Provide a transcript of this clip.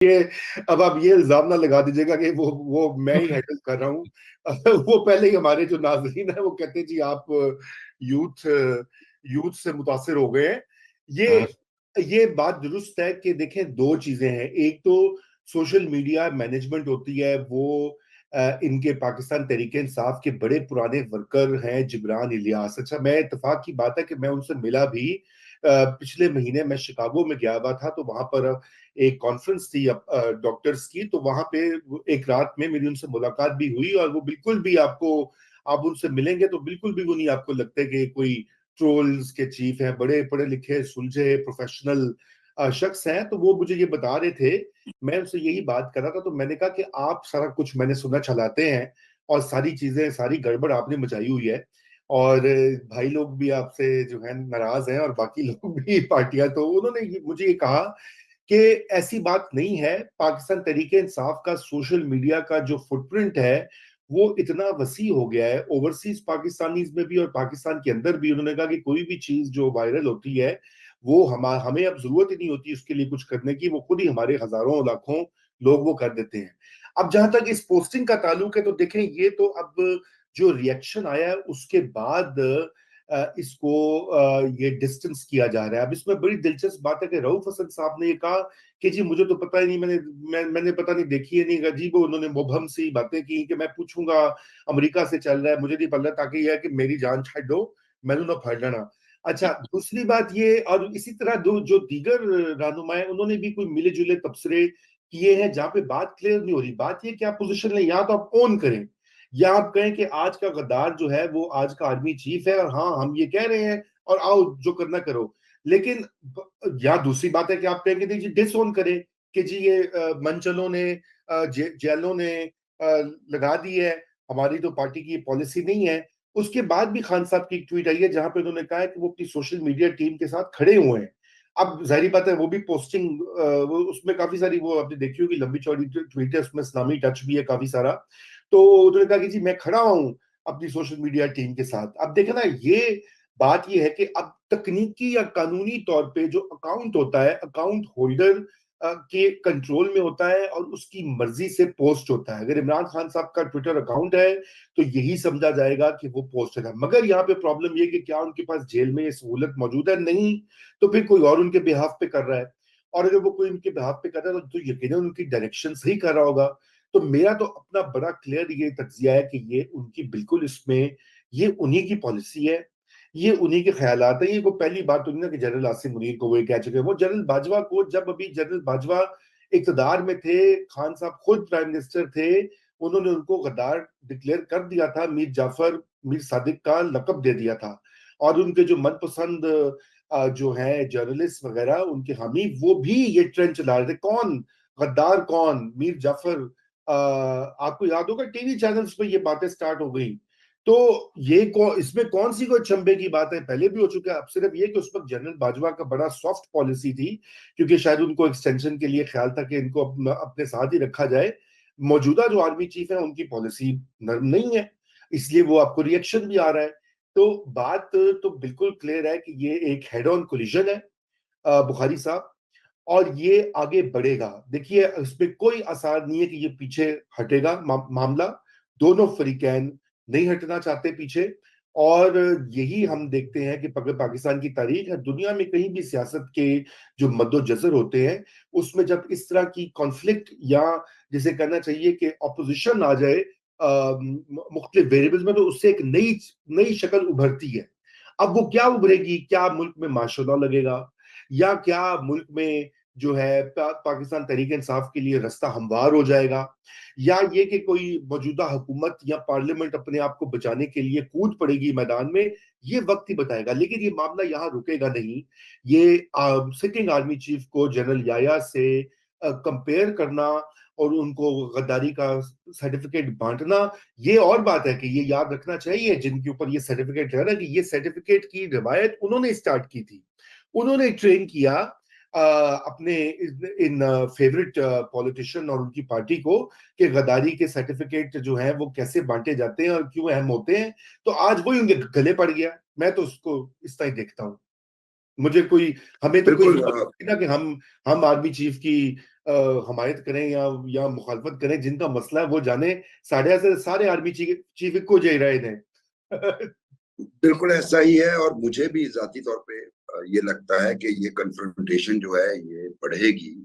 ये अब आप ये इल्जाम ना लगा दीजिएगा कि वो मैं ही हैंडल कर रहा हूँ। वो पहले ही हमारे जो नाज़रीन है वो कहते हैं जी आप यूथ यूथ से मुतासिर हो गए हैं। ये बात दुरुस्त है कि देखें, दो चीजें हैं। एक तो सोशल मीडिया मैनेजमेंट होती है, वो इनके पाकिस्तान तहरीके इंसाफ के बड़े पुराने वर्कर हैं जिब्रान इलियास। अच्छा, मैं इत्तेफाक की बात है कि मैं उनसे मिला भी। पिछले महीने मैं शिकागो में गया हुआ था, तो वहां पर एक कॉन्फ्रेंस थी डॉक्टर्स की, तो वहां पे एक रात में मेरी उनसे मुलाकात भी हुई। और वो बिल्कुल भी आपको, आप उनसे मिलेंगे तो बिल्कुल भी वो नहीं आपको लगता है कि कोई ट्रोल्स के चीफ हैं। बड़े पढ़े लिखे सुलझे प्रोफेशनल शख्स हैं। तो वो मुझे ये बता रहे थे, मैं उनसे यही बात कर रहा था। तो मैंने कहा कि आप सारा कुछ मैंने सुना चलाते हैं और सारी चीजें, सारी गड़बड़ आपने मचाई हुई है, और भाई लोग भी आपसे जो है नाराज हैं और बाकी लोग भी पार्टियां। तो उन्होंने मुझे ये कहा कि ऐसी बात नहीं है। पाकिस्तान तहरीके इंसाफ का सोशल मीडिया का जो फुटप्रिंट है वो इतना वसी हो गया है, ओवरसीज पाकिस्तानीज में भी और पाकिस्तान के अंदर भी। उन्होंने कहा कि कोई भी चीज जो वायरल होती है वो हमें अब जरूरत ही नहीं होती उसके लिए कुछ करने की, वो खुद ही हमारे हजारों लाखों लोग वो कर देते हैं। अब जहां तक इस पोस्टिंग का ताल्लुक है, तो देखें, ये तो अब जो रिएक्शन आया है उसके बाद इसको ये डिस्टेंस किया जा रहा है। अब इसमें बड़ी दिलचस्प बात है कि रऊफ हसन साहब ने ये कहा कि जी मुझे तो पता ही नहीं, मैंने पता नहीं देखी है नहीं। अजीब उन्होंने मुबहम सी बातें की कि मैं पूछूंगा, अमेरिका से चल रहा है, मुझे नहीं पता, ताकि यह है कि मेरी जान छाड़ दो, मैंने ना फाड़ लेना। अच्छा, दूसरी बात ये, और इसी तरह जो दीगर रहनुमाएं, उन्होंने भी कोई मिले जुले तबसरे किए हैं जहां पे बात क्लियर नहीं हो रही। बात ये कि आप पोजिशन लें, या तो आप ओन करें, या आप कहें कि आज का गद्दार जो है वो आज का आर्मी चीफ है, और हाँ हम ये कह रहे हैं और आओ जो करना करो। लेकिन या दूसरी बात है कि आप कहेंगे जी डिसओन करें कि जी ये मंचलों ने जेलों ने लगा दी है, हमारी तो पार्टी की पॉलिसी नहीं है। उसके बाद भी खान साहब की एक ट्वीट आई है जहां पे उन्होंने कहा है कि वो अपनी सोशल मीडिया टीम के साथ खड़े हुए हैं। अब जाहिर बात है वो भी पोस्टिंग, वो उसमें काफी सारी, वो आपने देखी होगी, लंबी चौड़ी ट्वीट है, उसमें इस्लामी टच भी है काफी सारा। तो उन्होंने कहा कि जी मैं खड़ा हूं अपनी सोशल मीडिया टीम के साथ। अब देखे ना, ये बात ये है कि अब तकनीकी या कानूनी तौर पे जो अकाउंट होता है, अकाउंट होल्डर के कंट्रोल में होता है और उसकी मर्जी से पोस्ट होता है। अगर इमरान खान साहब का ट्विटर अकाउंट है तो यही समझा जाएगा कि वो पोस्ट है। मगर यहाँ पे प्रॉब्लम ये कि क्या उनके पास जेल में ये सहूलत मौजूद है? नहीं। तो फिर कोई और उनके बिहाफ पे कर रहा है, और अगर वो कोई उनके बिहाफ पे कर रहा है तो यकीनन उनकी डायरेक्शन सही कर रहा होगा। तो मेरा तो अपना बड़ा क्लियर ये तज्जिया है कि ये उनकी बिल्कुल इसमें, ये उन्हीं की पॉलिसी है, ये उन्हीं के ख्यालात है। ये वो पहली बात तो नहीं ना कि जनरल आसिम मुनीर को वो कह चुके हैं। वो जनरल बाजवा को, जब अभी जनरल बाजवा इक़्तिदार में थे, खान साहब खुद प्राइम मिनिस्टर थे, उन्होंने उनको गद्दार डिक्लेयर कर दिया था, मीर जाफर, मीर सादिक का लकब दे दिया था। और उनके जो मनपसंद जो है जर्नलिस्ट वगैरह, उनके हामी, वो भी ये ट्रेंड चला रहे थे, कौन गद्दार, कौन मीर जाफर। आपको याद होगा टीवी चैनल्स पे ये बातें स्टार्ट हो गई। तो इसमें कौन सी कोई चंबे की बात है? पहले भी हो चुका है। अब सिर्फ ये कि उस वक्त जनरल बाजवा का बड़ा सॉफ्ट पॉलिसी थी, क्योंकि शायद उनको एक्सटेंशन के लिए ख्याल था कि इनको अपने साथ ही रखा जाए। मौजूदा जो आर्मी चीफ है उनकी पॉलिसी नरम नहीं है, इसलिए वो आपको रिएक्शन भी आ रहा है। तो बात तो बिल्कुल क्लियर है कि ये एक हेड ऑन कोलिजन है बुखारी साहब, और ये आगे बढ़ेगा। देखिए, इसमें कोई आसार नहीं है कि ये पीछे हटेगा मामला। दोनों फरीकैन नहीं हटना चाहते पीछे। और यही हम देखते हैं कि पाकिस्तान की तारीख है, दुनिया में कहीं भी सियासत के जो मद्दोजजर होते हैं, उसमें जब इस तरह की कॉन्फ्लिक्ट, या जिसे कहना चाहिए कि ऑपोजिशन आ जाए मुख्तलिफ वेरिएबल्स में, तो उससे एक नई नई शक्ल उभरती है। अब वो क्या उभरेगी? क्या मुल्क में माशा लगेगा, या क्या मुल्क में जो है पाकिस्तान तहरीक इंसाफ के लिए रास्ता हमवार हो जाएगा, या ये कि कोई मौजूदा हुकूमत या पार्लियामेंट अपने आप को बचाने के लिए कूद पड़ेगी मैदान में? ये वक्त ही बताएगा। लेकिन ये मामला यहाँ रुकेगा नहीं। ये सिटिंग आर्मी चीफ को जनरल याया से कंपेयर करना और उनको गद्दारी का सर्टिफिकेट बांटना, ये और बात है कि ये याद रखना चाहिए जिनके ऊपर ये सर्टिफिकेट है ना, कि ये सर्टिफिकेट की रिवायत उन्होंने स्टार्ट की थी। उन्होंने ट्रेन किया अपने इन फेवरेट पॉलिटिशियन और उनकी पार्टी को कि गद्दारी के सर्टिफिकेट जो है वो कैसे बांटे जाते हैं और क्यों अहम होते हैं। तो आज वही उनके गले पड़ गया। मैं तो उसको इस तरह ही देखता हूँ। मुझे कोई, हमें तो कोई बिल्कुल। जरूरत नहीं ना कि हम आर्मी चीफ की हमायत करें या मुखालफत करें, जिनका मसला है वो जाने, सारे आर्मी चीफ इक्को जाही रहे ने। बिल्कुल ऐसा ही है, और मुझे भी जाती तौर पे ये लगता है कि ये कन्फ्रंटेशन जो है ये बढ़ेगी।